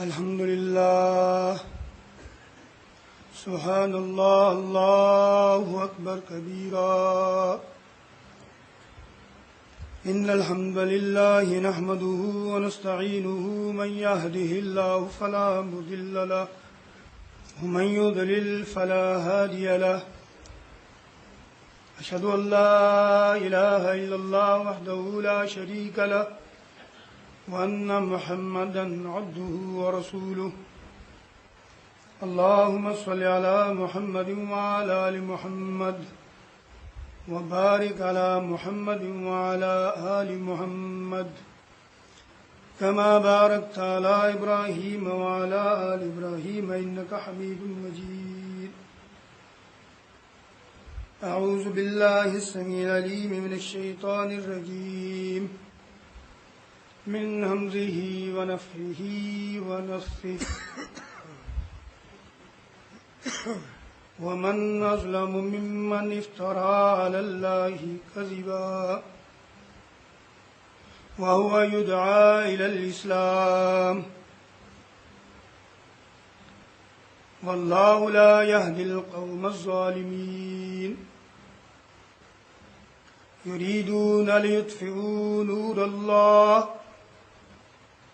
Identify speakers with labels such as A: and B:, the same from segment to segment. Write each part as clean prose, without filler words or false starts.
A: الحمد لله سبحان الله الله أكبر كبيرا إن الحمد لله نحمده ونستعينه من يهده الله فلا مضل له ومن يضلل فلا هادي له أشهد أن لا إله إلا الله وحده لا شريك له وأن محمدا عبده ورسوله اللهم صل على محمد وعلى آل محمد وبارك على محمد وعلى آل محمد كما باركت على إبراهيم وعلى آل إبراهيم إنك حميد مجيد أعوذ بالله السميع العليم من الشيطان الرجيم من همزه ونفخه ونفثه ومن أظلم ممن افترى على الله كذبا وهو يدعى إلى الإسلام والله لا يهدي القوم الظالمين يريدون ليطفئوا نور الله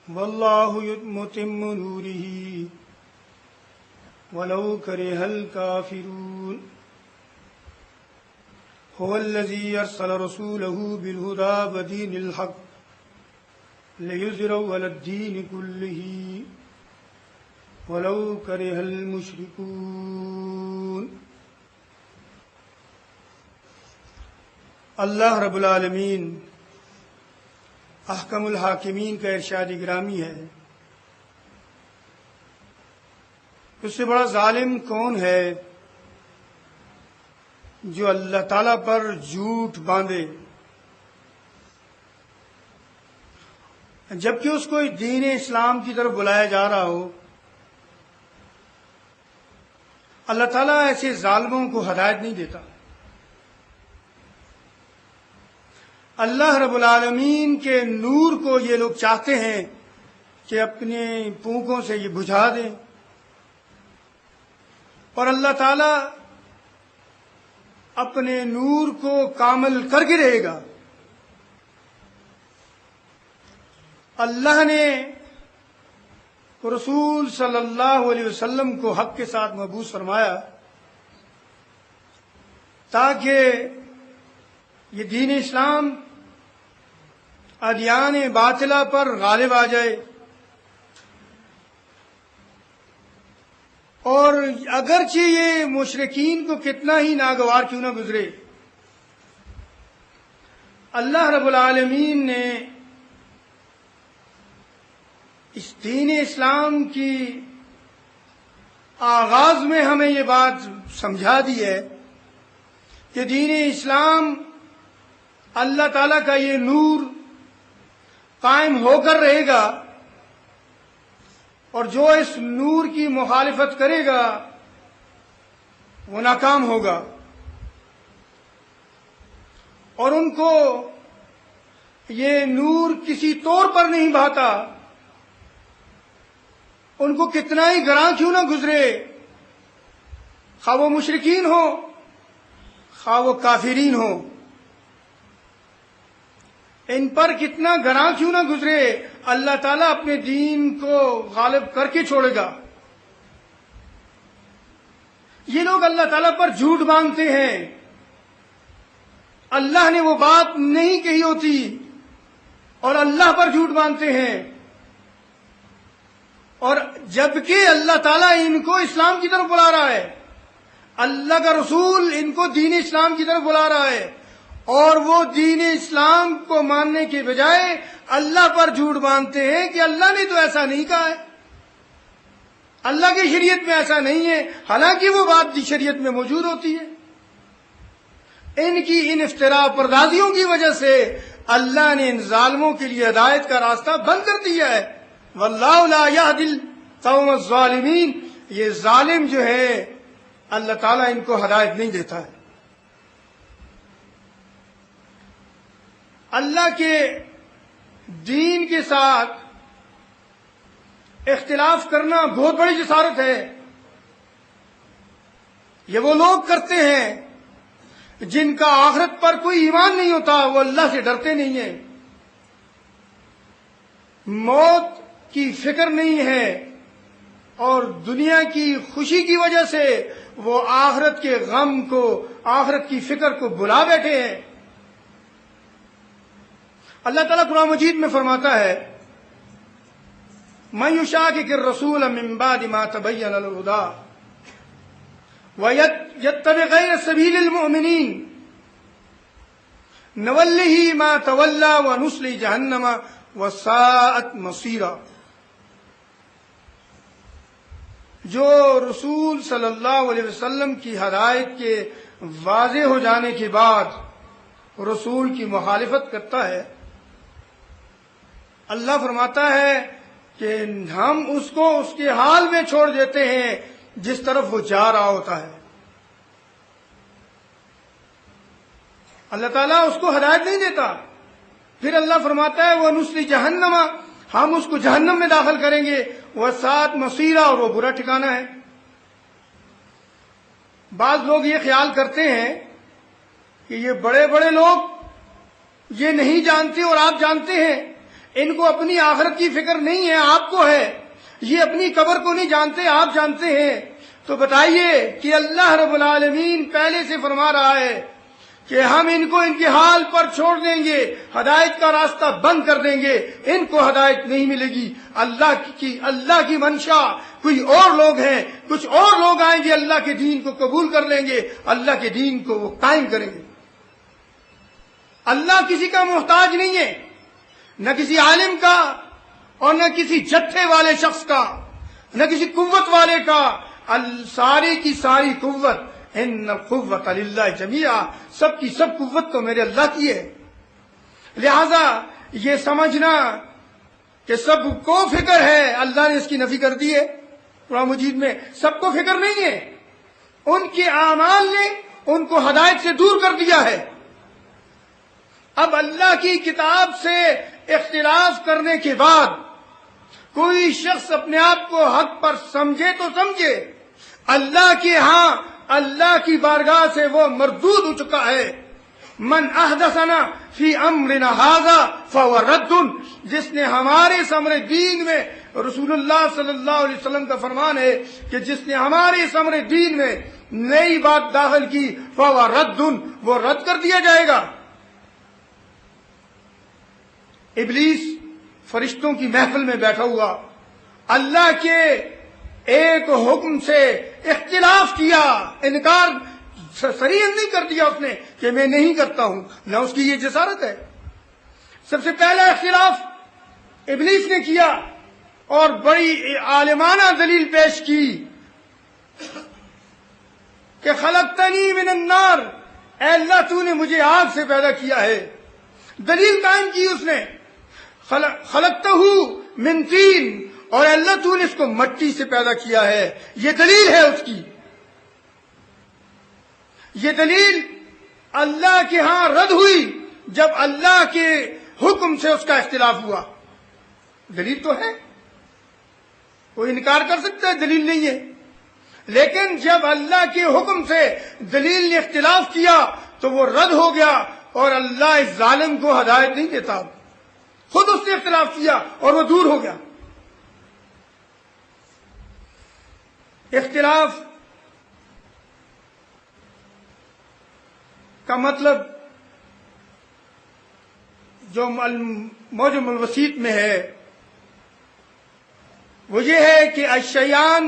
A: والله متم نوره ولو كره الكافرون هو الذي أرسل رسوله بالهدى ودين الحق ليظهره على الدين كله ولو كره المشركون. اللہ رب العالمین احکم الحاکمین کا ارشاد گرامی ہے، اس سے بڑا ظالم کون ہے جو اللہ تعالیٰ پر جھوٹ باندھے جبکہ اس کو دین اسلام کی طرف بلایا جا رہا ہو. اللہ تعالیٰ ایسے ظالموں کو ہدایت نہیں دیتا. اللہ رب العالمین کے نور کو یہ لوگ چاہتے ہیں کہ اپنے پونکوں سے یہ بجھا دیں، اور اللہ تعالیٰ اپنے نور کو کامل کر کے رہے گا. اللہ نے رسول صلی اللہ علیہ وسلم کو حق کے ساتھ مبعوث فرمایا تاکہ یہ دین اسلام ادیان باطلہ پر غالب آ جائے، اور اگرچہ یہ مشرکین کو کتنا ہی ناگوار کیوں نہ گزرے، اللہ رب العالمین نے اس دین اسلام کی آغاز میں ہمیں یہ بات سمجھا دی ہے کہ دین اسلام اللہ تعالیٰ کا یہ نور قائم ہو کر رہے گا، اور جو اس نور کی مخالفت کرے گا وہ ناکام ہوگا، اور ان کو یہ نور کسی طور پر نہیں بھاتا، ان کو کتنا ہی گراں کیوں نہ گزرے، خواہ وہ مشرکین ہو خواہ وہ کافرین ہو، ان پر کتنا گراں کیوں نہ گزرے، اللہ تعالیٰ اپنے دین کو غالب کر کے چھوڑے گا. یہ لوگ اللہ تعالیٰ پر جھوٹ باندھتے ہیں، اللہ نے وہ بات نہیں کہی ہوتی اور اللہ پر جھوٹ باندھتے ہیں، اور جبکہ اللہ تعالیٰ ان کو اسلام کی طرف بلا رہا ہے، اللہ کا رسول ان کو دین اسلام کی طرف بلا رہا ہے، اور وہ دین اسلام کو ماننے کے بجائے اللہ پر جھوٹ باندھتے ہیں کہ اللہ نے تو ایسا نہیں کہا ہے، اللہ کی شریعت میں ایسا نہیں ہے، حالانکہ وہ بات شریعت میں موجود ہوتی ہے. ان کی ان افتراء پردازیوں کی وجہ سے اللہ نے ان ظالموں کے لیے ہدایت کا راستہ بند کر دیا ہے. واللہ لا یہدی القوم الظالمین، یہ ظالم جو ہے اللہ تعالیٰ ان کو ہدایت نہیں دیتا ہے. اللہ کے دین کے ساتھ اختلاف کرنا بہت بڑی جسارت ہے. یہ وہ لوگ کرتے ہیں جن کا آخرت پر کوئی ایمان نہیں ہوتا، وہ اللہ سے ڈرتے نہیں ہیں، موت کی فکر نہیں ہے، اور دنیا کی خوشی کی وجہ سے وہ آخرت کے غم کو، آخرت کی فکر کو بلا بیٹھے ہیں. اللہ تعالیٰ قرآن مجید میں فرماتا ہے مَن يُشَاقِقِ الرَّسُولَ مِن بَعْدِ مَا تَبَيَّنَ لَهُ الْهُدَىٰ وَيَتَّبِعْ غَيْرَ سَبِيلِ الْمُؤْمِنِينَ نُوَلِّهِ مَا تَوَلَّىٰ وَنُصْلِهِ جَهَنَّمَ وَسَاءَتْ مَصِيرًا. جو رسول صلی اللہ علیہ وسلم کی ہدایت کے واضح ہو جانے کے بعد رسول کی مخالفت کرتا ہے، اللہ فرماتا ہے کہ ہم اس کو اس کے حال میں چھوڑ دیتے ہیں جس طرف وہ جا رہا ہوتا ہے. اللہ تعالیٰ اس کو ہدایت نہیں دیتا. پھر اللہ فرماتا ہے وہ نسلی جہنم، ہم اس کو جہنم میں داخل کریں گے، وہ سات مصیرہ، اور وہ برا ٹھکانہ ہے. بعض لوگ یہ خیال کرتے ہیں کہ یہ بڑے بڑے لوگ یہ نہیں جانتے اور آپ جانتے ہیں، ان کو اپنی آخرت کی فکر نہیں ہے، آپ کو ہے. یہ اپنی قبر کو نہیں جانتے، آپ جانتے ہیں. تو بتائیے کہ اللہ رب العالمین پہلے سے فرما رہا ہے کہ ہم ان کو ان کے حال پر چھوڑ دیں گے، ہدایت کا راستہ بند کر دیں گے، ان کو ہدایت نہیں ملے گی. اللہ کی منشا کوئی اور لوگ ہیں، کچھ اور لوگ آئیں گے، اللہ کے دین کو قبول کر لیں گے، اللہ کے دین کو وہ قائم کریں گے. اللہ کسی کا محتاج نہیں ہے، نہ کسی عالم کا اور نہ کسی جتھے والے شخص کا، نہ کسی قوت والے کا. ساری کی ساری قوت، ان القوت للہ جمیعا، سب کی سب قوت تو میرے اللہ کی ہے. لہذا یہ سمجھنا کہ سب کو فکر ہے، اللہ نے اس کی نفی کر دی ہے. قرآن مجید میں سب کو فکر نہیں ہے، ان کے اعمال نے ان کو ہدایت سے دور کر دیا ہے. اب اللہ کی کتاب سے اختلاف کرنے کے بعد کوئی شخص اپنے آپ کو حق پر سمجھے تو سمجھے، اللہ کے ہاں اللہ کی بارگاہ سے وہ مردود ہو چکا ہے. من احدثنا فی امرنا ھذا فهو رد، جس نے ہمارے اس امر دین میں، رسول اللہ صلی اللہ علیہ وسلم کا فرمان ہے کہ جس نے ہمارے اس امر دین میں نئی بات داخل کی فهو رد، وہ رد کر دیا جائے گا. ابلیس فرشتوں کی محفل میں بیٹھا ہوا، اللہ کے ایک حکم سے اختلاف کیا، انکار صریح نہیں کر دیا اس نے کہ میں نہیں کرتا ہوں، نہ اس کی یہ جسارت ہے. سب سے پہلا اختلاف ابلیس نے کیا اور بڑی عالمانہ دلیل پیش کی کہ خلقتنی من النار، اے اللہ تو نے مجھے آگ سے پیدا کیا ہے. دلیل قائم کی اس نے، خلقتہ من طین، اور اللہ تو نے اس کو مٹی سے پیدا کیا ہے. یہ دلیل ہے اس کی. یہ دلیل اللہ کے ہاں رد ہوئی جب اللہ کے حکم سے اس کا اختلاف ہوا. دلیل تو ہے، کوئی انکار کر سکتا ہے دلیل نہیں ہے، لیکن جب اللہ کے حکم سے دلیل نے اختلاف کیا تو وہ رد ہو گیا، اور اللہ اس ظالم کو ہدایت نہیں دیتا، خود اس نے اختلاف کیا اور وہ دور ہو گیا. اختلاف کا مطلب جو موجم الوسیط میں ہے وہ یہ ہے کہ الشیان،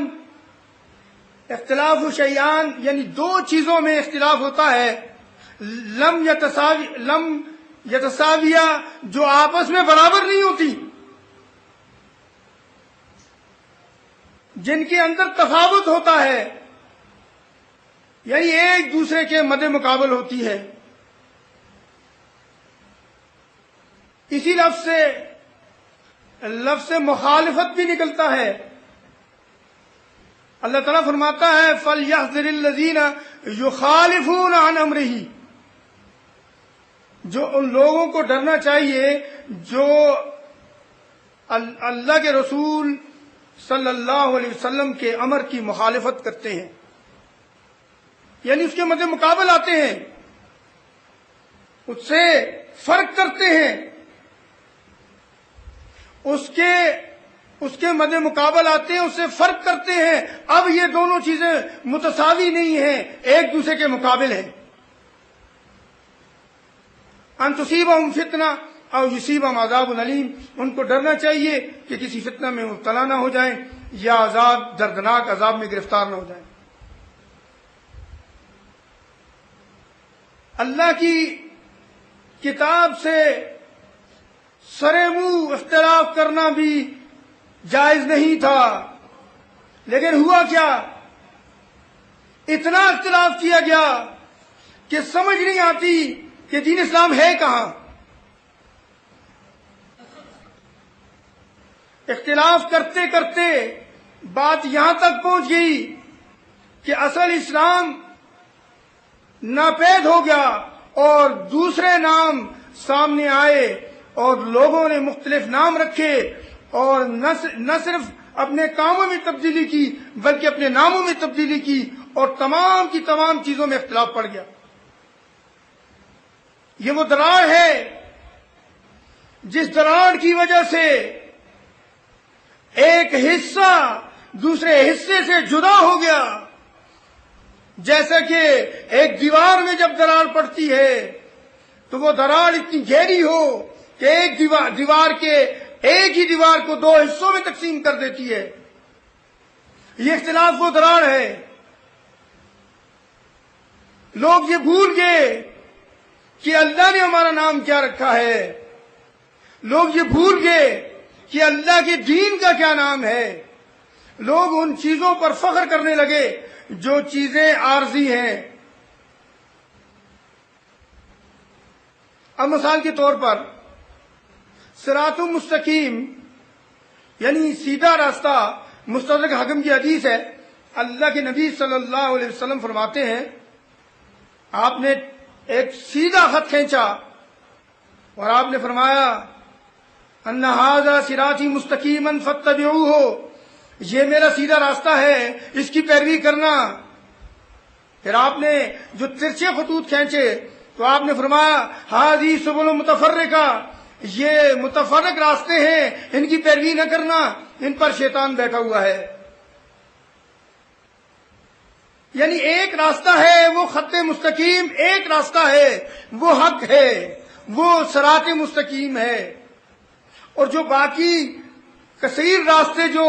A: اختلاف شیان یعنی دو چیزوں میں اختلاف ہوتا ہے، لم یتساویہ، جو آپس میں برابر نہیں ہوتی، جن کے اندر تفاوت ہوتا ہے، یعنی ایک دوسرے کے مد مقابل ہوتی ہے. اسی لفظ سے مخالفت بھی نکلتا ہے. اللہ تعالیٰ فرماتا ہے فَلْيَحْذَرِ الَّذِينَ يُخَالِفُونَ عَنْ أَمْرِهِ، جو ان لوگوں کو ڈرنا چاہیے جو اللہ کے رسول صلی اللہ علیہ وسلم کے امر کی مخالفت کرتے ہیں، یعنی اس کے مد مقابل آتے ہیں، اس سے فرق کرتے ہیں، اس کے مد مقابل آتے ہیں، اس سے فرق کرتے ہیں۔ اب یہ دونوں چیزیں متساوی نہیں ہیں، ایک دوسرے کے مقابل ہیں۔ ان تصیبہم فتنہ او یصیبہم عذاب علیم، ان کو ڈرنا چاہیے کہ کسی فتنہ میں مبتلا نہ ہو جائیں یا عذاب دردناک عذاب میں گرفتار نہ ہو جائیں۔ اللہ کی کتاب سے سرے منہ اختلاف کرنا بھی جائز نہیں تھا، لیکن ہوا کیا؟ اتنا اختلاف کیا گیا کہ سمجھ نہیں آتی کہ دین اسلام ہے کہاں۔ اختلاف کرتے کرتے بات یہاں تک پہنچ گئی کہ اصل اسلام ناپید ہو گیا اور دوسرے نام سامنے آئے اور لوگوں نے مختلف نام رکھے اور نہ صرف اپنے کاموں میں تبدیلی کی بلکہ اپنے ناموں میں تبدیلی کی اور تمام کی تمام چیزوں میں اختلاف پڑ گیا۔ یہ وہ دراڑ ہے جس دراڑ کی وجہ سے ایک حصہ دوسرے حصے سے جدا ہو گیا، جیسا کہ ایک دیوار میں جب دراڑ پڑتی ہے تو وہ دراڑ اتنی گہری ہو کہ ایک ایک ہی دیوار کو دو حصوں میں تقسیم کر دیتی ہے۔ یہ اختلاف وہ دراڑ ہے۔ لوگ یہ بھول گئے کہ اللہ نے ہمارا نام کیا رکھا ہے، لوگ یہ بھول گئے کہ اللہ کے دین کا کیا نام ہے، لوگ ان چیزوں پر فخر کرنے لگے جو چیزیں عارضی ہیں۔ اب مثال کے طور پر صراط مستقیم یعنی سیدھا راستہ، مستدرک حاکم کی حدیث ہے، اللہ کے نبی صلی اللہ علیہ وسلم فرماتے ہیں آپ نے ایک سیدھا خط کھینچا اور آپ نے فرمایا ان ھذا صراطی مستقیما فاتبعوہ، یہ میرا سیدھا راستہ ہے، اس کی پیروی کرنا۔ پھر آپ نے جو ترچھے خطوط کھینچے تو آپ نے فرمایا ھذی سبل متفرقہ، یہ متفرق راستے ہیں، ان کی پیروی نہ کرنا، ان پر شیطان بیٹھا ہوا ہے۔ یعنی ایک راستہ ہے وہ خط مستقیم، ایک راستہ ہے وہ حق ہے، وہ صراط مستقیم ہے، اور جو باقی کثیر راستے جو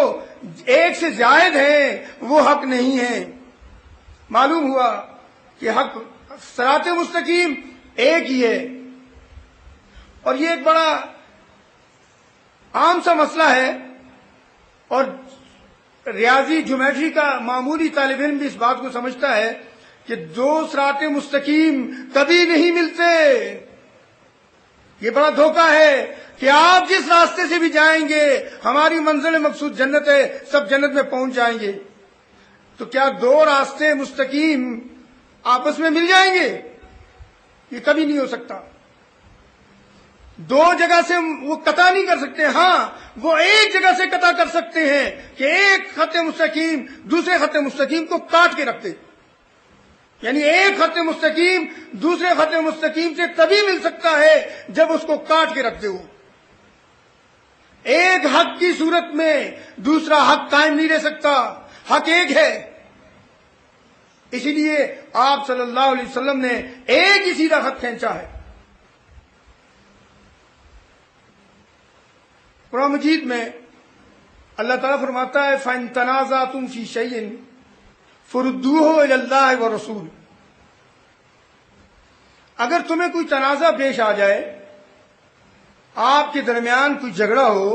A: ایک سے زائد ہیں وہ حق نہیں ہیں۔ معلوم ہوا کہ حق صراط مستقیم ایک ہی ہے، اور یہ ایک بڑا عام سا مسئلہ ہے، اور ریاضی جیومیٹری کا معمولی طالب علم بھی اس بات کو سمجھتا ہے کہ دو صراط مستقیم کبھی نہیں ملتے۔ یہ بڑا دھوکہ ہے کہ آپ جس راستے سے بھی جائیں گے ہماری منزل مقصود جنت ہے، سب جنت میں پہنچ جائیں گے، تو کیا دو راستے مستقیم آپس میں مل جائیں گے؟ یہ کبھی نہیں ہو سکتا۔ دو جگہ سے وہ قطع نہیں کر سکتے، ہاں وہ ایک جگہ سے قطع کر سکتے ہیں کہ ایک خط مستقیم دوسرے خط مستقیم کو کاٹ کے رکھتے، یعنی ایک خط مستقیم دوسرے خط مستقیم سے تبھی مل سکتا ہے جب اس کو کاٹ کے رکھتے ہو۔ ایک حق کی صورت میں دوسرا حق قائم نہیں رہ سکتا، حق ایک ہے۔ اسی لیے آپ صلی اللہ علیہ وسلم نے ایک ہی سیدھا خط کھینچا ہے۔ قرآن مجید میں اللہ تعالیٰ فرماتا ہے فَإِن تَنَازَعْتُمْ فِي شَيْءٍ فَرُدُّوهُ إِلَى اللَّهِ وَالرَّسُولِ، اگر تمہیں کوئی تنازع پیش آ جائے، آپ کے درمیان کوئی جھگڑا ہو،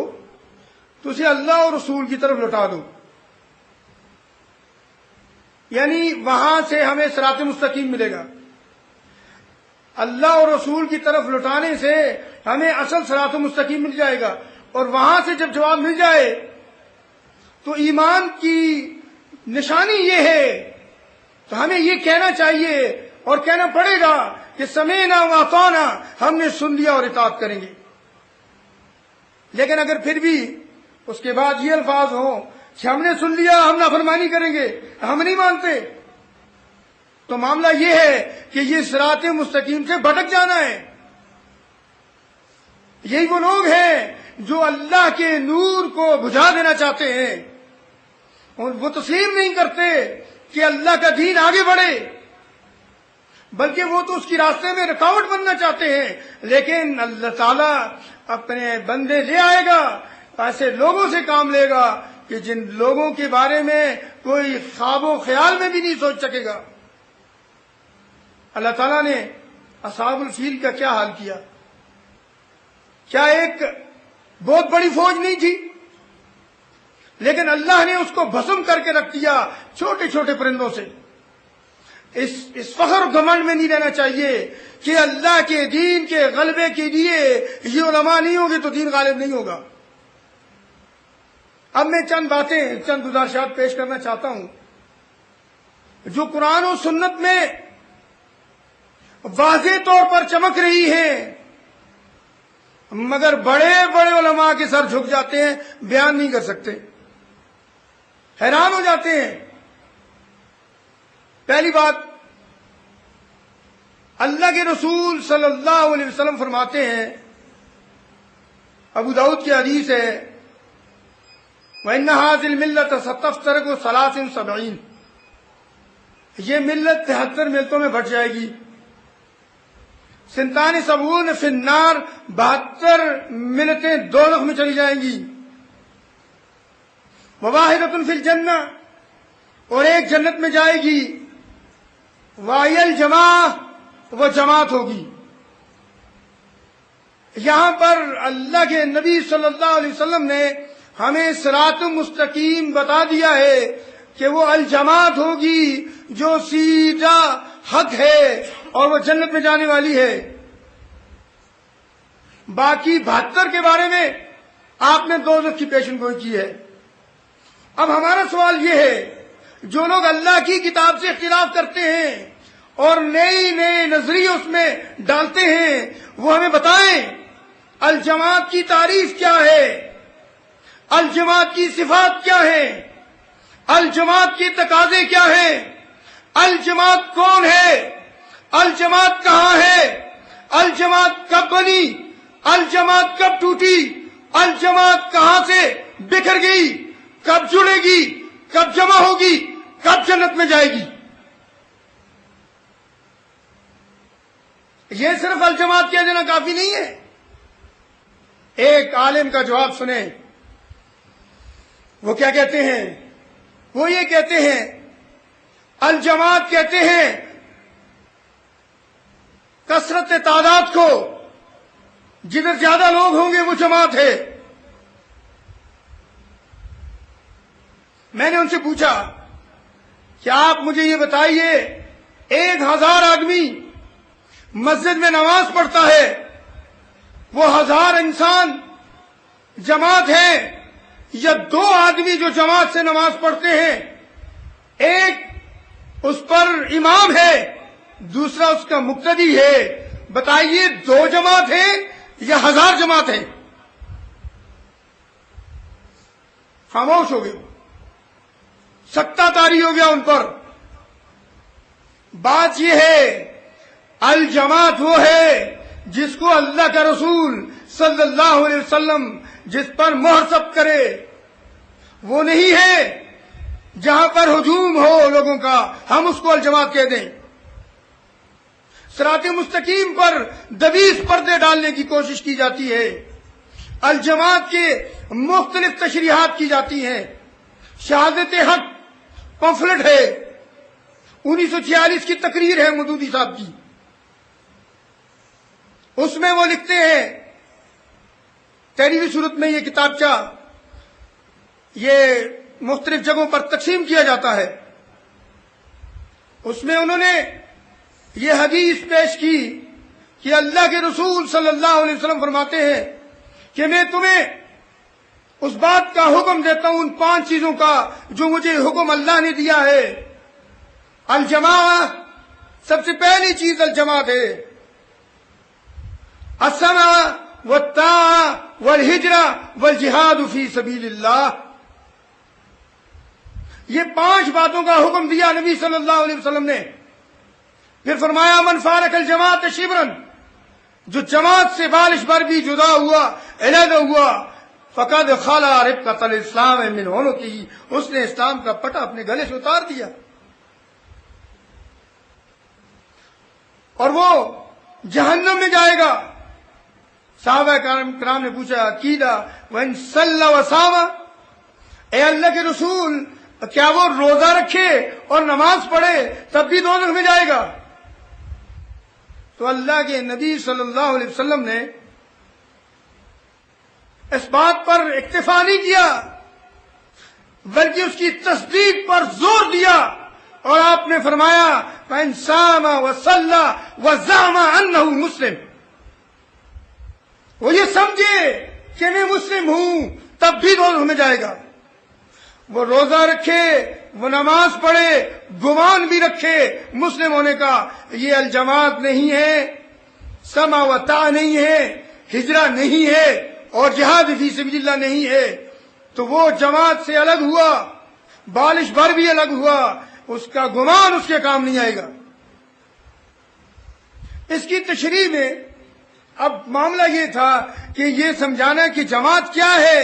A: تو اسے اللہ اور رسول کی طرف لوٹا دو۔ یعنی وہاں سے ہمیں صراط مستقیم ملے گا، اللہ اور رسول کی طرف لوٹانے سے ہمیں اصل صراط مستقیم مل جائے گا، اور وہاں سے جب جواب مل جائے تو ایمان کی نشانی یہ ہے، تو ہمیں یہ کہنا چاہیے اور کہنا پڑے گا کہ سمعنا واطعنا، ہم نے سن لیا اور اطاعت کریں گے۔ لیکن اگر پھر بھی اس کے بعد یہ الفاظ ہوں کہ ہم نے سن لیا ہم نافرمانی کریں گے، ہم نہیں مانتے، تو معاملہ یہ ہے کہ یہ صراط مستقیم سے بھٹک جانا ہے۔ یہی وہ لوگ ہیں جو اللہ کے نور کو بجھا دینا چاہتے ہیں، اور وہ تسلیم نہیں کرتے کہ اللہ کا دین آگے بڑھے، بلکہ وہ تو اس کی راستے میں رکاوٹ بننا چاہتے ہیں۔ لیکن اللہ تعالیٰ اپنے بندے لے آئے گا، ایسے لوگوں سے کام لے گا کہ جن لوگوں کے بارے میں کوئی خواب و خیال میں بھی نہیں سوچ سکے گا۔ اللہ تعالیٰ نے اصحاب الفیل کا کیا حال کیا؟ کیا ایک بہت بڑی فوج نہیں تھی؟ لیکن اللہ نے اس کو بھسم کر کے رکھ دیا چھوٹے چھوٹے پرندوں سے۔ اس فخر و گھمنڈ میں نہیں رہنا چاہیے کہ اللہ کے دین کے غلبے کے لیے یہ علماء نہیں ہوں گے تو دین غالب نہیں ہوگا۔ اب میں چند گزارشات پیش کرنا چاہتا ہوں جو قرآن و سنت میں واضح طور پر چمک رہی ہے، مگر بڑے بڑے علماء کے سر جھک جاتے ہیں، بیان نہیں کر سکتے، حیران ہو جاتے ہیں۔ پہلی بات، اللہ کے رسول صلی اللہ علیہ وسلم فرماتے ہیں، ابو داؤد کی حدیث ہے، وَإِنَّ هَذِهِ الْمِلَّةَ سَتَفْتَرِقُ 73، یہ ملت 73 ملتوں میں بٹ جائے گی۔ 77 فی النار، 72 ملتیں دوزخ میں چلی جائیں گی۔ وَوَاحِدَةٌ فِي الْجَنَّةِ، اور ایک جنت میں جائے گی۔ وَهِيَ الْجَمَاعَةُ، وہ جماعت ہوگی۔ یہاں پر اللہ کے نبی صلی اللہ علیہ وسلم نے ہمیں صراط مستقیم بتا دیا ہے کہ وہ الجماعت ہوگی جو سیدھا حق ہے اور وہ جنت میں جانے والی ہے۔ باقی 72 کے بارے میں آپ نے دوزخ کی پیشن گوئی کی ہے۔ اب ہمارا سوال یہ ہے، جو لوگ اللہ کی کتاب سے اختلاف کرتے ہیں اور نئے نظریے اس میں ڈالتے ہیں، وہ ہمیں بتائیں الجماعت کی تعریف کیا ہے، الجماعت کی صفات کیا ہے، الجماعت کے تقاضے کیا ہیں، الجماعت کون ہے، الجماعت کہاں ہے، الجماعت کب بنی، الجماعت کب ٹوٹی، الجماعت کہاں سے بکھر گئی، کب جڑے گی، کب جمع ہوگی، کب جنت میں جائے گی۔ یہ صرف الجماعت کہہ دینا کافی نہیں ہے۔ ایک عالم کا جواب سنیں، وہ کیا کہتے ہیں؟ وہ یہ کہتے ہیں الجماعت کہتے ہیں کثرت تعداد کو، جدھر زیادہ لوگ ہوں گے وہ جماعت ہے۔ میں نے ان سے پوچھا کہ آپ مجھے یہ بتائیے 1000 آدمی مسجد میں نماز پڑھتا ہے، وہ 1000 انسان جماعت ہے، یا 2 آدمی جو جماعت سے نماز پڑھتے ہیں، ایک اس پر امام ہے، دوسرا اس کا مقتدی ہے؟ بتائیے 2 جماعت ہے یا 1000 جماعت ہے؟ خاموش ہو گئے، سکتہ طاری ہو گیا ان پر۔ بات یہ ہے الجماعت وہ ہے جس کو اللہ کا رسول صلی اللہ علیہ وسلم جس پر مہر ثبت کرے، وہ نہیں ہے جہاں پر ہجوم ہو لوگوں کا ہم اس کو الجماعت کہہ دیں۔ صراط مستقیم پر دبیس پردے ڈالنے کی کوشش کی جاتی ہے، الجماعت کے مختلف تشریحات کی جاتی ہیں۔ شہادت حق پمفلٹ ہے، 1946 کی تقریر ہے مودودی صاحب کی، اس میں وہ لکھتے ہیں، تحریری صورت میں یہ کتابچہ یہ مختلف جگہوں پر تقسیم کیا جاتا ہے، اس میں انہوں نے یہ حدیث پیش کی کہ اللہ کے رسول صلی اللہ علیہ وسلم فرماتے ہیں کہ میں تمہیں اس بات کا حکم دیتا ہوں، ان 5 چیزوں کا جو مجھے حکم اللہ نے دیا ہے۔ الجماعت، سب سے پہلی چیز الجماعت ہے۔ السمع والطاعة والہجرة والجہاد فی سبیل اللہ، یہ 5 باتوں کا حکم دیا نبی صلی اللہ علیہ وسلم نے. پھر فرمایا من فارق الجماعت شبرن، جو جماعت سے بالش بھر بھی جدا ہوا، علیحدہ ہوا، فقد خلا ربقۃ الاسلام من عنقہ، اس نے اسلام کا پٹا اپنے گلے سے اتار دیا. اور وہ جہنم میں جائے گا. صحابہ کرام نے پوچھا عقیدہ وَإِن صَلَّى وَصَامَ، اے اللہ کے رسول کیا وہ روزہ رکھے اور نماز پڑھے تب بھی دوزخ میں جائے گا؟ تو اللہ کے نبی صلی اللہ علیہ وسلم نے اس بات پر اکتفا نہیں کیا بلکہ اس کی تصدیق پر زور دیا، اور آپ نے فرمایا فَإِن صَامَ وَصَلَّى وَزَعَمَ أَنَّهُ مسلم، وہ یہ سمجھے کہ میں مسلم ہوں تب بھی دوزخ میں جائے گا. وہ روزہ رکھے، وہ نماز پڑھے، گمان بھی رکھے مسلم ہونے کا، یہ الجماعت نہیں ہے، سمع و طاعہ نہیں ہے، ہجرہ نہیں ہے، اور جہاد فی سبیل اللہ نہیں ہے، تو وہ جماعت سے الگ ہوا، بالش بھر بھی الگ ہوا، اس کا گمان اس کے کام نہیں آئے گا. اس کی تشریح میں اب معاملہ یہ تھا کہ یہ سمجھانا کہ جماعت کیا ہے.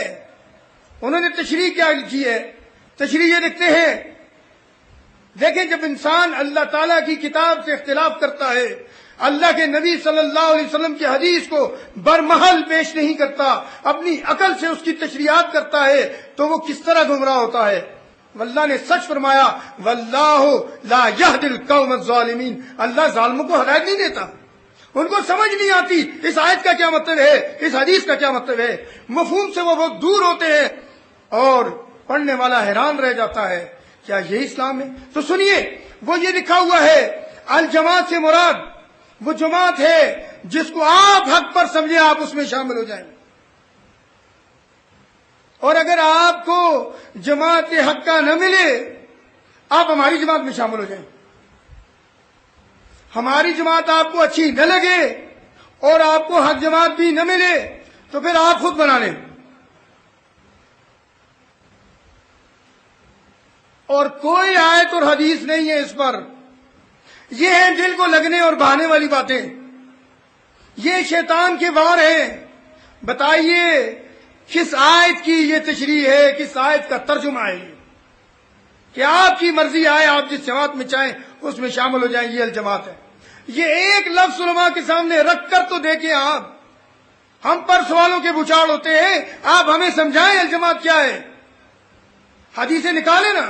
A: انہوں نے تشریح کیا کی ہے؟ تشریح یہ لکھتے ہیں، دیکھیں جب انسان اللہ تعالیٰ کی کتاب سے اختلاف کرتا ہے، اللہ کے نبی صلی اللہ علیہ وسلم کی حدیث کو برمحل پیش نہیں کرتا، اپنی عقل سے اس کی تشریحات کرتا ہے، تو وہ کس طرح گمراہ ہوتا ہے. واللہ نے سچ فرمایا واللہ لا یہدی القوم الظالمین، اللہ ظالموں کو ہدایت نہیں دیتا. ان کو سمجھ نہیں آتی اس آیت کا کیا مطلب ہے، اس حدیث کا کیا مطلب ہے، مفہوم سے وہ بہت دور ہوتے ہیں، اور پڑھنے والا حیران رہ جاتا ہے کیا یہ اسلام ہے؟ تو سنیے، وہ یہ لکھا ہوا ہے الجماعت سے مراد وہ جماعت ہے جس کو آپ حق پر سمجھیں، آپ اس میں شامل ہو جائیں. اور اگر آپ کو جماعت حق کا نہ ملے، آپ ہماری جماعت میں شامل ہو جائیں. ہماری جماعت آپ کو اچھی نہ لگے اور آپ کو حق جماعت بھی نہ ملے تو پھر آپ خود بنا لیں. اور کوئی آیت اور حدیث نہیں ہے اس پر. یہ ہیں دل کو لگنے اور بہانے والی باتیں، یہ شیطان کے وار ہیں. بتائیے کس آیت کی یہ تشریح ہے، کس آیت کا ترجمہ ہے کہ آپ کی مرضی آئے، آپ جس جماعت میں چاہیں اس میں شامل ہو جائیں، یہ الجماعت ہے. یہ ایک لفظ علماء کے سامنے رکھ کر تو دیکھیں آپ. ہم پر سوالوں کے بچاڑ ہوتے ہیں، آپ ہمیں سمجھائیں الجماعت کیا ہے. حدیثیں نکالیں نا.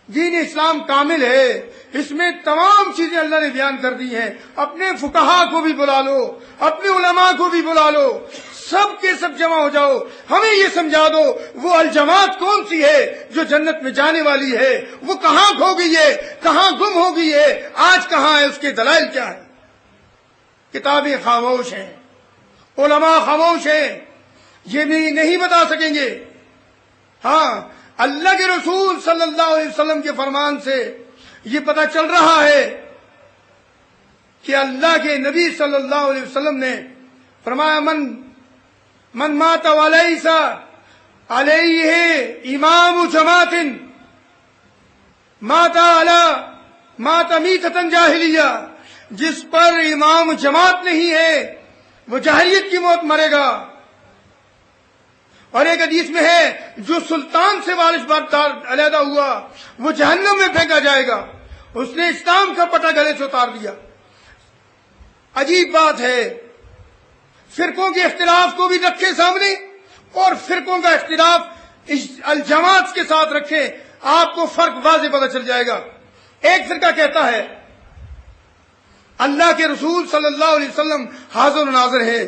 A: دین اسلام کامل ہے، اس میں تمام چیزیں اللہ نے بیان کر دی ہیں. اپنے فقہا کو بھی بلا لو، اپنے علماء کو بھی بلا لو، سب کے سب جمع ہو جاؤ، ہمیں یہ سمجھا دو وہ الجماعت کون سی ہے جو جنت میں جانے والی ہے، وہ کہاں کھو گئی ہے، کہاں گم ہو گئی ہے، آج کہاں ہے، اس کے دلائل کیا ہے. کتابیں خاموش ہیں، علماء خاموش ہیں، یہ بھی نہیں بتا سکیں گے. ہاں، اللہ کے رسول صلی اللہ علیہ وسلم کے فرمان سے یہ پتہ چل رہا ہے کہ اللہ کے نبی صلی اللہ علیہ وسلم نے فرمایا من مات ولیس علیہ امام جماعت مات میتۃ جاہلیہ، جس پر امام جماعت نہیں ہے وہ جاہلیت کی موت مرے گا. اور ایک حدیث میں ہے جو سلطان سے بالش بردار علیحدہ ہوا وہ جہنم میں پھینکا جائے گا. اس نے اسلام کا پٹا گلے سے اتار دیا. عجیب بات ہے، فرقوں کے اختلاف کو بھی رکھے سامنے اور فرقوں کا اختلاف الجماعت کے ساتھ رکھیں، آپ کو فرق واضح پتہ چل جائے گا. ایک فرقہ کہتا ہے اللہ کے رسول صلی اللہ علیہ وسلم حاضر و ناظر ہے،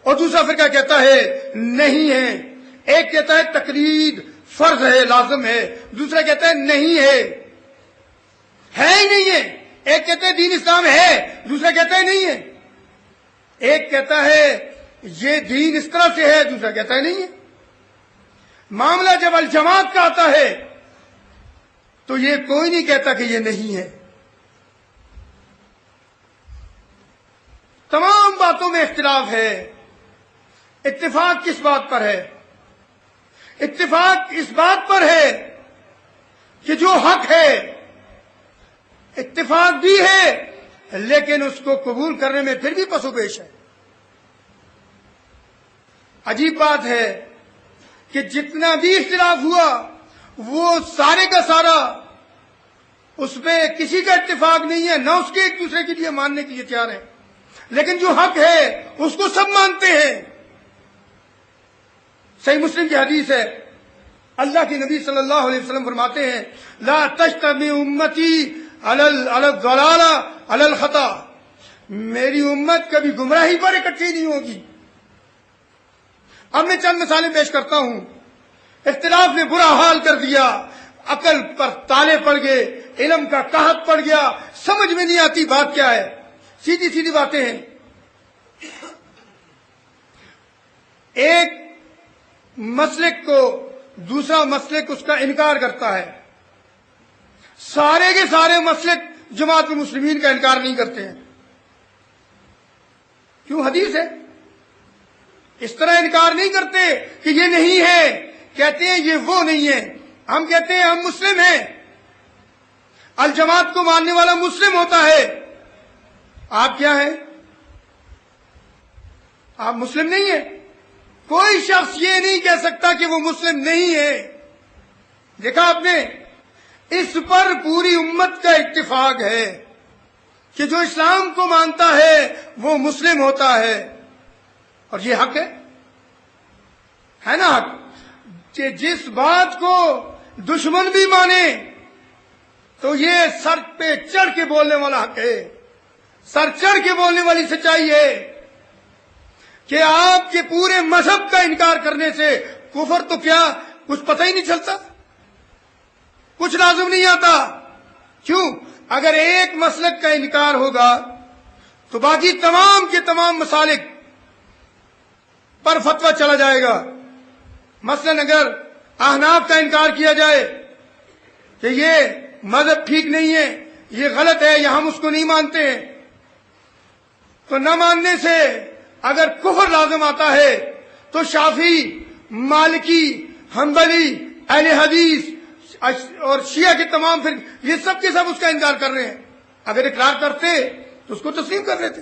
A: اور دوسرا فرقہ کہتا ہے نہیں ہے. ایک کہتا ہے تقلید فرض ہے، لازم ہے، دوسرا کہتا ہے نہیں ہے ہی نہیں ہے. ایک کہتا ہے دین اسلام ہے، دوسرا کہتا ہے نہیں ہے. ایک کہتا ہے یہ دین اس طرح سے ہے، دوسرا کہتا ہے نہیں ہے. معاملہ جب الجماعت کا آتا ہے تو یہ کوئی نہیں کہتا کہ یہ نہیں ہے. تمام باتوں میں اختلاف ہے. اتفاق کس بات پر ہے؟ اتفاق اس بات پر ہے کہ جو حق ہے اتفاق بھی ہے لیکن اس کو قبول کرنے میں پھر بھی پسو پیش ہے. عجیب بات ہے کہ جتنا بھی اختلاف ہوا وہ سارے کا سارا اس پہ کسی کا اتفاق نہیں ہے، نہ اس کے ایک دوسرے کے لیے ماننے کے لیے تیار ہیں، لیکن جو حق ہے اس کو سب مانتے ہیں. صحیح مسلم کی حدیث ہے، اللہ کے نبی صلی اللہ علیہ وسلم فرماتے ہیں لا تجتمع امتی علی الضلالہ علی الخطا، میری امت کبھی گمراہی پر اکٹھی نہیں ہوگی. اب میں چند مثالیں پیش کرتا ہوں. اختلاف نے برا حال کر دیا، عقل پر تالے پڑ گئے، علم کا قحط پڑ گیا، سمجھ میں نہیں آتی بات کیا ہے، سیدھی سیدھی باتیں ہیں. ایک مسلک کو دوسرا مسلک اس کا انکار کرتا ہے، سارے کے سارے مسلک جماعت المسلمین کا انکار نہیں کرتے ہیں. کیوں؟ حدیث ہے. اس طرح انکار نہیں کرتے کہ یہ نہیں ہے، کہتے ہیں یہ وہ نہیں ہے. ہم کہتے ہیں ہم مسلم ہیں، الجماعت کو ماننے والا مسلم ہوتا ہے. آپ کیا ہیں؟ آپ مسلم نہیں ہیں. کوئی شخص یہ نہیں کہہ سکتا کہ وہ مسلم نہیں ہے. دیکھا آپ نے، اس پر پوری امت کا اتفاق ہے کہ جو اسلام کو مانتا ہے وہ مسلم ہوتا ہے، اور یہ حق ہے نا حق، کہ جس بات کو دشمن بھی مانے تو یہ سر پہ چڑھ کے بولنے والا حق ہے، سر چڑھ کے بولنے والی سچائی ہے کہ آپ کے پورے مذہب کا انکار کرنے سے کفر تو کیا کچھ پتہ ہی نہیں چلتا، کچھ لازم نہیں آتا. کیوں؟ اگر ایک مسلک کا انکار ہوگا تو باقی تمام کے تمام مسالک پر فتویٰ چلا جائے گا. مثلا اگر احناف کا انکار کیا جائے کہ یہ مذہب ٹھیک نہیں ہے، یہ غلط ہے، یا ہم اس کو نہیں مانتے ہیں، تو نہ ماننے سے اگر کفر لازم آتا ہے تو شافعی، مالکی، حنبلی، اہل حدیث اور شیعہ کے تمام فرقے یہ سب کے سب اس کا انکار کر رہے ہیں. اگر اقرار کرتے تو اس کو تسلیم کر لیتے.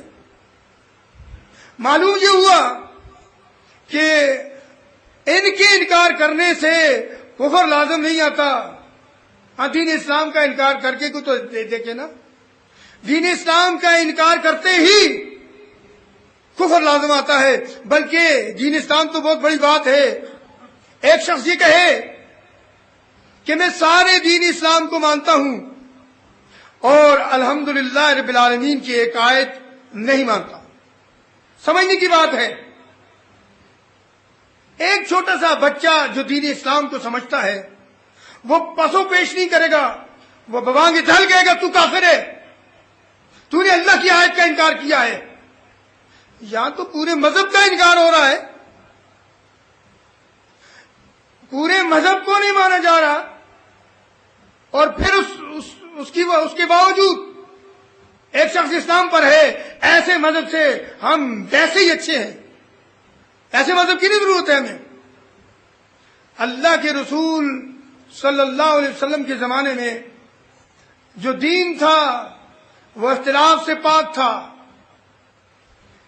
A: معلوم یہ ہوا کہ ان کے انکار کرنے سے کفر لازم نہیں آتا. ہاں، دین اسلام کا انکار کر کے کو تو دیکھیں نا، دین اسلام کا انکار کرتے ہی کفر لازم آتا ہے. بلکہ دین اسلام تو بہت بڑی بات ہے. ایک شخص یہ کہے کہ میں سارے دین اسلام کو مانتا ہوں اور الحمدللہ رب العالمین کی ایک آیت نہیں مانتا. سمجھنے کی بات ہے. ایک چھوٹا سا بچہ جو دین اسلام کو سمجھتا ہے وہ پسو پیش نہیں کرے گا، وہ ببانگ دھل کہے گا تو کافر ہے، تو نے اللہ کی آیت کا انکار کیا ہے. یہاں تو پورے مذہب کا انکار ہو رہا ہے، پورے مذہب کو نہیں مانا جا رہا، اور پھر اس کے باوجود ایک شخص اسلام پر ہے. ایسے مذہب سے ہم ویسے ہی اچھے ہیں، ایسے مذہب کی نہیں ضرورت ہے ہمیں. اللہ کے رسول صلی اللہ علیہ وسلم کے زمانے میں جو دین تھا وہ اختلاف سے پاک تھا.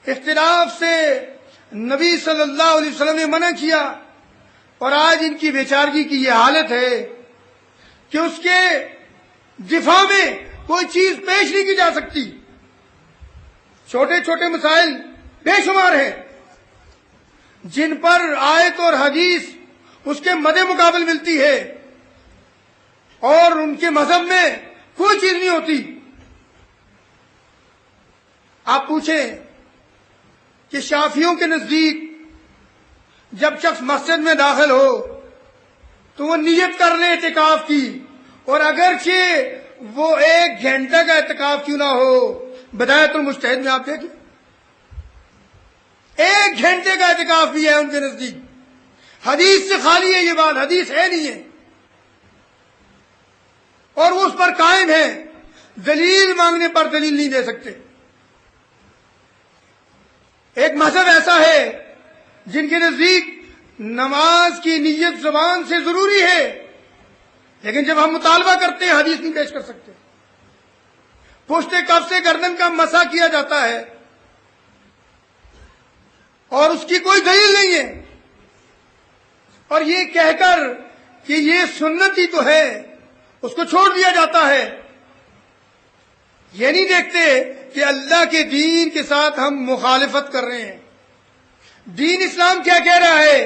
A: اختلاف سے نبی صلی اللہ علیہ وسلم نے منع کیا، اور آج ان کی بیچارگی کی یہ حالت ہے کہ اس کے دفاع میں کوئی چیز پیش نہیں کی جا سکتی. چھوٹے چھوٹے مسائل بے شمار ہیں جن پر آیت اور حدیث اس کے مد مقابل ملتی ہے، اور ان کے مذہب میں کوئی چیز نہیں ہوتی. آپ پوچھیں کہ شافعیوں کے نزدیک جب شخص مسجد میں داخل ہو تو وہ نیت کر لے اعتکاف کی، اور اگرچہ وہ 1 گھنٹہ کا اعتکاف کیوں نہ ہو. بدایت المجتہد میں آپ دیکھیں 1 گھنٹے کا اعتکاف بھی ہے ان کے نزدیک. حدیث سے خالی ہے یہ بات، حدیث ہے نہیں ہے، اور وہ اس پر قائم ہے. دلیل مانگنے پر دلیل نہیں دے سکتے. ایک مذہب ایسا ہے جن کے نزدیک نماز کی نیت زبان سے ضروری ہے، لیکن جب ہم مطالبہ کرتے ہیں حدیث نہیں پیش کر سکتے. پشت کف سے گردن کا مسح کیا جاتا ہے اور اس کی کوئی دلیل نہیں ہے، اور یہ کہہ کر کہ یہ سنت ہی تو ہے اس کو چھوڑ دیا جاتا ہے. یہ نہیں دیکھتے کہ اللہ کے دین کے ساتھ ہم مخالفت کر رہے ہیں. دین اسلام کیا کہہ رہا ہے؟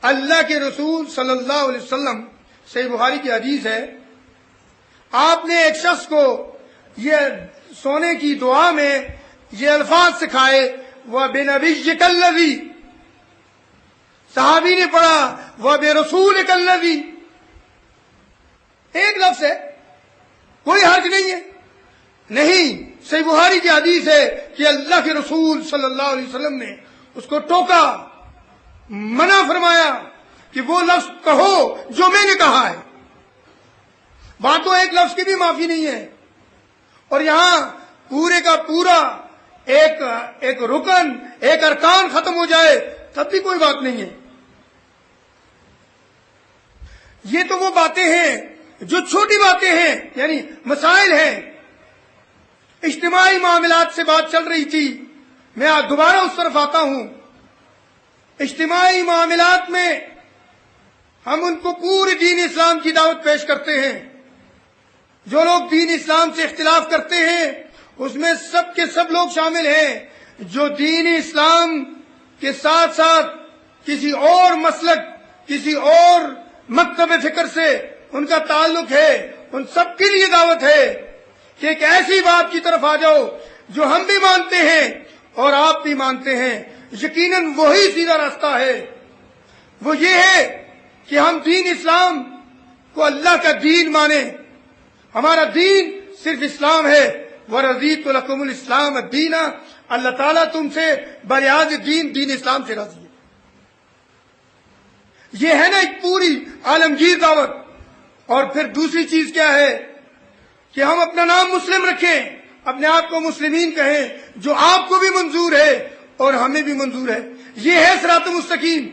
A: اللہ کے رسول صلی اللہ علیہ وسلم، صحیح بخاری کی حدیث ہے، آپ نے ایک شخص کو یہ سونے کی دعا میں یہ الفاظ سکھائے، وَبِنَبِيِّكَ الَّذِي، صحابی نے پڑھا وَبِرَسُولِكَ الَّذِي. ایک لفظ ہے، کوئی حرج نہیں ہے. نہیں، صحیح بخاری کی حدیث ہے کہ اللہ کے رسول صلی اللہ علیہ وسلم نے اس کو ٹوکا، منع فرمایا کہ وہ لفظ کہو جو میں نے کہا ہے. باتوں ایک لفظ کی بھی معافی نہیں ہے، اور یہاں پورے کا پورا ایک رکن، ایک ارکان ختم ہو جائے تب بھی کوئی بات نہیں ہے. یہ تو وہ باتیں ہیں جو چھوٹی باتیں ہیں، یعنی مسائل ہیں. اجتماعی معاملات سے بات چل رہی تھی، میں آج دوبارہ اس طرف آتا ہوں. اجتماعی معاملات میں ہم ان کو پورے دین اسلام کی دعوت پیش کرتے ہیں. جو لوگ دین اسلام سے اختلاف کرتے ہیں اس میں سب کے سب لوگ شامل ہیں جو دین اسلام کے ساتھ ساتھ کسی اور مسلک، کسی اور مکتب فکر سے ان کا تعلق ہے. ان سب کے لیے دعوت ہے کہ ایک ایسی بات کی طرف آ جاؤ جو ہم بھی مانتے ہیں اور آپ بھی مانتے ہیں. یقیناً وہی سیدھا راستہ ہے. وہ یہ ہے کہ ہم دین اسلام کو اللہ کا دین مانیں. ہمارا دین صرف اسلام ہے. وَرَضِيتُ لَكُمُ الْإِسْلَامَ دِينًا، اللہ تعالیٰ تم سے بنیاد دین اسلام سے راضی ہے. یہ ہے نا ایک پوری عالمگیر دعوت. اور پھر دوسری چیز کیا ہے کہ ہم اپنا نام مسلم رکھیں، اپنے آپ کو مسلمین کہیں، جو آپ کو بھی منظور ہے اور ہمیں بھی منظور ہے. یہ ہے صراط مستقیم.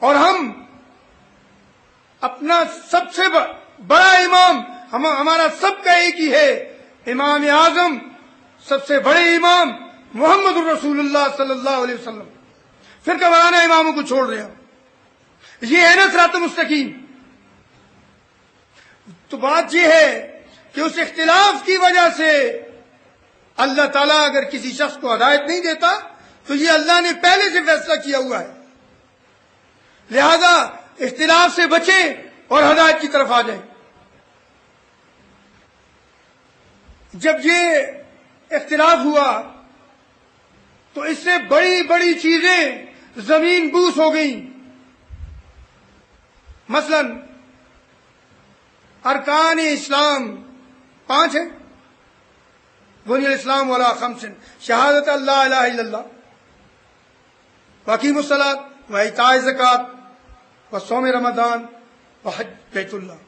A: اور ہم اپنا سب سے بڑا امام، ہمارا سب کا ایک ہی ہے، امام اعظم، سب سے بڑے امام محمد الرسول اللہ صلی اللہ علیہ وسلم. فرقہ وارانہ اماموں کو چھوڑ رہے ہیں. یہ ہے نا صراط مستقیم. تو بات یہ ہے کہ اس اختلاف کی وجہ سے اللہ تعالیٰ اگر کسی شخص کو ہدایت نہیں دیتا تو یہ اللہ نے پہلے سے فیصلہ کیا ہوا ہے. لہذا اختلاف سے بچیں اور ہدایت کی طرف آ جائیں. جب یہ اختلاف ہوا تو اس سے بڑی بڑی چیزیں زمین بوس ہو گئیں. مثلا ارکان اسلام 5 ہیں. بنی الاسلام علی 5، شہادت اللہ الہ الا اللہ، واقیم الصلاۃ، وایتاء الزکوٰۃ، وصوم رمضان، وحج بیت اللہ.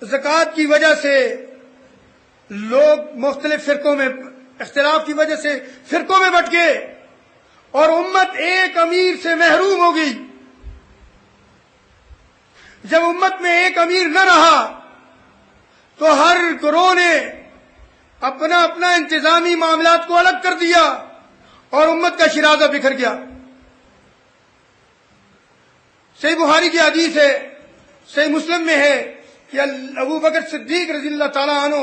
A: زکوٰۃ کی وجہ سے لوگ مختلف فرقوں میں، اختلاف کی وجہ سے فرقوں میں بٹ گئے اور امت ایک امیر سے محروم ہو گئی. جب امت میں ایک امیر نہ رہا تو ہر گروہ نے اپنا اپنا انتظامی معاملات کو الگ کر دیا اور امت کا شرازہ بکھر گیا. صحیح بخاری کی حدیث ہے، صحیح مسلم میں ہے کہ ابو بکر صدیق رضی اللہ تعالیٰ عنہ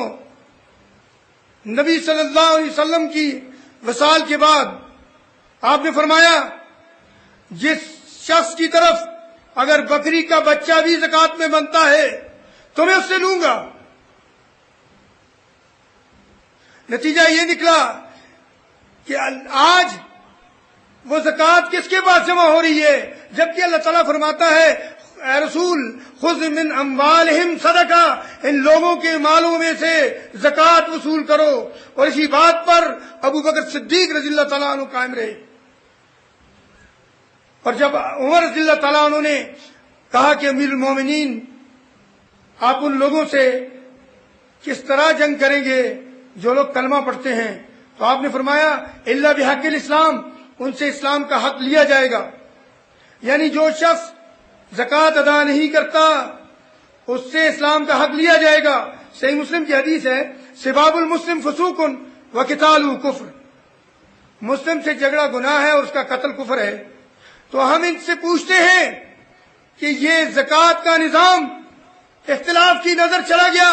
A: نبی صلی اللہ علیہ وسلم کی وصال کے بعد آپ نے فرمایا جس شخص کی طرف اگر بکری کا بچہ بھی زکوٰۃ میں بنتا ہے تو میں اس سے لوں گا. نتیجہ یہ نکلا کہ آج وہ زکوٰۃ کس کے پاس جمع ہو رہی ہے، جبکہ اللہ تعالیٰ فرماتا ہے اے رسول خذ من اموالہم صدقہ، ان لوگوں کے مالوں میں سے زکوٰۃ وصول کرو. اور اسی بات پر ابو بکر صدیق رضی اللہ تعالیٰ عنہ قائم رہے. اور جب عمر رضی اللہ تعالیٰ عنہ نے کہا کہ امیر المومنین آپ ان لوگوں سے کس طرح جنگ کریں گے جو لوگ کلمہ پڑھتے ہیں، تو آپ نے فرمایا الا بحق الاسلام، ان سے اسلام کا حق لیا جائے گا. یعنی جو شخص زکوٰۃ ادا نہیں کرتا اس سے اسلام کا حق لیا جائے گا. صحیح مسلم کی حدیث ہے سباب المسلم فسوق وقتالہ کفر. مسلم سے جھگڑا گناہ ہے اور اس کا قتل کفر ہے. تو ہم ان سے پوچھتے ہیں کہ یہ زکوٰۃ کا نظام اختلاف کی نظر چلا گیا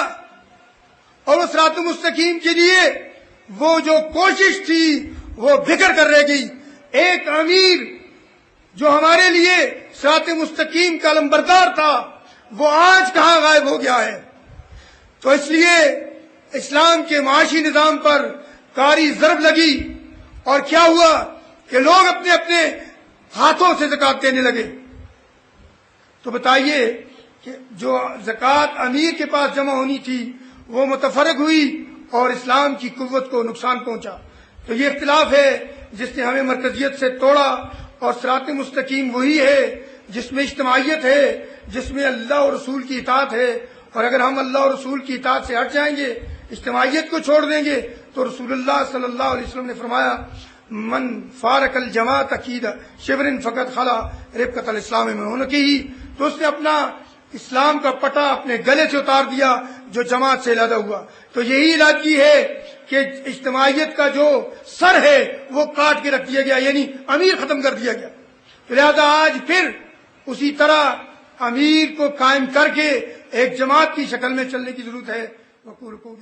A: اور اس صراط مستقیم کے لیے وہ جو کوشش تھی وہ بکھر کر رہ گئی. ایک امیر جو ہمارے لیے صراط مستقیم کا علمبردار تھا وہ آج کہاں غائب ہو گیا ہے. تو اس لیے اسلام کے معاشی نظام پر کاری ضرب لگی اور کیا ہوا کہ لوگ اپنے اپنے ہاتھوں سے زکوٰۃ دینے لگے. تو بتائیے کہ جو زکوٰۃ امیر کے پاس جمع ہونی تھی وہ متفرق ہوئی اور اسلام کی قوت کو نقصان پہنچا. تو یہ اختلاف ہے جس نے ہمیں مرکزیت سے توڑا اور صراط مستقیم وہی ہے جس میں اجتماعیت ہے, جس میں اللہ اور رسول کی اطاعت ہے. اور اگر ہم اللہ اور رسول کی اطاعت سے ہٹ جائیں گے, اجتماعیت کو چھوڑ دیں گے, تو رسول اللہ صلی اللہ علیہ وسلم نے فرمایا من فارق الجماعت عقید شبر فقط خلا ربقۃ الاسلام میں ہونے کی ہی. تو اس نے اپنا اسلام کا پٹا اپنے گلے سے اتار دیا جو جماعت سے علیحدہ ہوا. تو یہی علیحدگی ہے کہ اجتماعیت کا جو سر ہے وہ کاٹ کے رکھ دیا گیا, یعنی امیر ختم کر دیا گیا. لہذا آج پھر اسی طرح امیر کو قائم کر کے ایک جماعت کی شکل میں چلنے کی ضرورت ہے. وقول کو